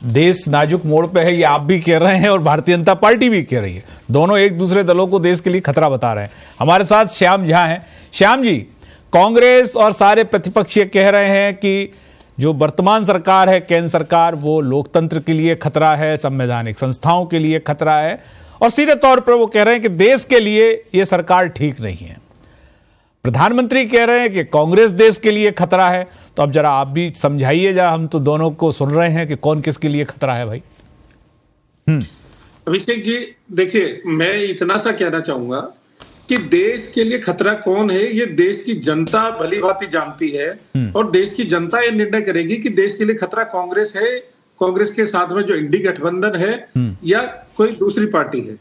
देश नाजुक मोड़ पे है, ये आप भी कह रहे हैं और भारतीय जनता पार्टी भी कह रही है। दोनों एक दूसरे दलों को देश के लिए खतरा बता रहे हैं। हमारे साथ श्याम झा हैं। श्याम जी, कांग्रेस और सारे प्रतिपक्ष ये कह रहे हैं कि जो वर्तमान सरकार है, केंद्र सरकार, वो लोकतंत्र के लिए खतरा है, संवैधानिक संस्थाओं के लिए खतरा है, और सीधे तौर पर वो कह रहे हैं कि देश के लिए ये सरकार ठीक नहीं है। प्रधानमंत्री कह रहे हैं कि कांग्रेस देश के लिए खतरा है। तो अब जरा आप भी समझाइए, जरा, हम तो दोनों को सुन रहे हैं कि कौन किसके लिए खतरा है भाई। अभिषेक जी, देखिए, मैं इतना सा कहना चाहूंगा कि देश के लिए खतरा कौन है, ये देश की जनता भली भांति जानती है, और देश की जनता ये निर्णय करेगी कि देश के लिए खतरा कांग्रेस है, कांग्रेस के साथ में जो इंडी गठबंधन है, या कोई दूसरी पार्टी है।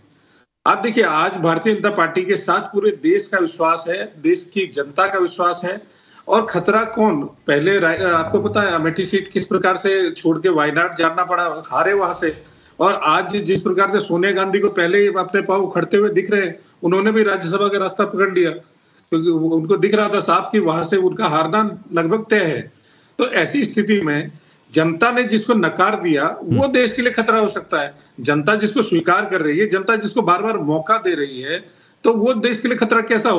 आप देखिए, आज भारतीय जनता पार्टी के साथ पूरे देश का विश्वास है, देश की जनता का विश्वास है। और खतरा कौन, पहले आपको पता है अमेठी सीट किस प्रकार से छोड़ के वायनाड जाना पड़ा, हारे वहां से, और आज जिस प्रकार से सोनिया गांधी को पहले अपने पांव उखड़ते हुए दिख रहे हैं, उन्होंने भी राज्यसभा का रास्ता पकड़ लिया, क्योंकि उनको दिख रहा था साफ कि वहां से उनका हारना लगभग तय है। तो ऐसी स्थिति में जनता ने जिसको नकार दिया, वो देश के लिए खतरा हो सकता है। जनता जिसको स्वीकार कर रही है, जनता जिसको बार बार मौका दे रही है, तो वो देश के लिए खतरा कैसे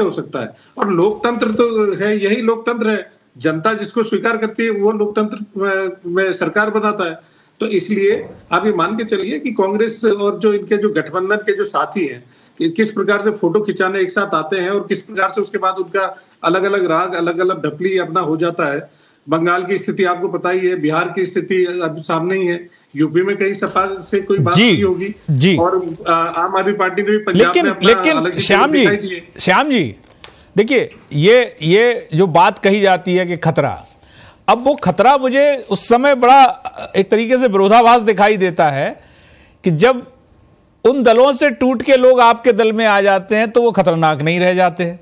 हो सकता है। और लोकतंत्र तो है, यही लोकतंत्र है। जनता जिसको स्वीकार करती है, वो लोकतंत्र में सरकार बनाता है। तो इसलिए आप ये मान के चलिए कि कांग्रेस और जो इनके जो गठबंधन के जो साथी हैं, कि किस प्रकार से फोटो खिंचाने एक साथ आते हैं, और किस प्रकार से उसके बाद उनका अलग अलग राग, अलग अलग ढपली अपना हो जाता है। बंगाल की स्थिति आपको पता ही है, बिहार की स्थिति अब सामने ही है, यूपी में कहीं सपा से कोई बात नहीं होगी जी। और आम आदमी पार्टी ने भी पंजाब में अपना लेकिन श्याम जी देखिए, ये जो बात कही जाती है कि खतरा, अब वो खतरा मुझे उस समय बड़ा एक तरीके से विरोधाभास दिखाई देता है कि जब उन दलों से टूट के लोग आपके दल में आ जाते हैं तो वो खतरनाक नहीं रह जाते हैं।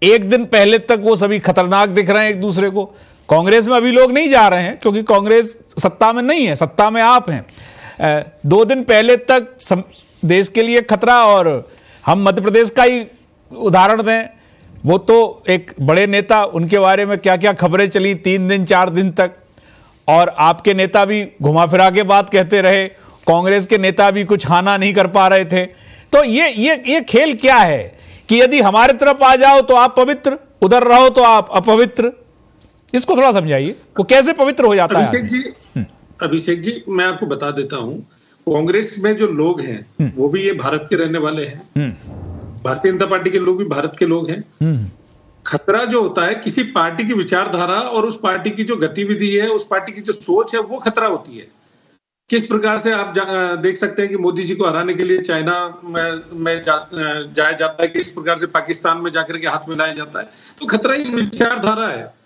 एक दिन पहले तक वो सभी खतरनाक दिख रहे हैं एक दूसरे को। कांग्रेस में अभी लोग नहीं जा रहे हैं क्योंकि कांग्रेस सत्ता में नहीं है, सत्ता में आप हैं। 2 दिन पहले तक देश के लिए खतरा, और हम मध्य प्रदेश का ही उदाहरण दें, वो तो एक बड़े नेता, उनके बारे में क्या क्या खबरें चली 3 दिन 4 दिन तक, और आपके नेता भी घुमा फिरा के बात कहते रहे, कांग्रेस के नेता भी कुछ हाना नहीं कर पा रहे थे। तो ये खेल क्या है कि यदि हमारे तरफ आ जाओ तो आप पवित्र, उधर रहो तो आप अपवित्र। इसको थोड़ा समझाइए, वो कैसे पवित्र हो जाता है। अभिषेक जी, मैं आपको बता देता हूं, कांग्रेस में जो लोग हैं वो भी ये भारत के रहने वाले हैं, भारतीय जनता पार्टी के लोग भी भारत के लोग हैं। खतरा जो होता है किसी पार्टी की विचारधारा और उस पार्टी की जो गतिविधि है, उस पार्टी की जो सोच है, वो खतरा होती है। किस प्रकार से आप देख सकते हैं कि मोदी जी को हराने के लिए चाइना में जाया जाता है, किस प्रकार से पाकिस्तान में जाकर के हाथ मिलाया जाता है। तो खतरा ही विचारधारा है।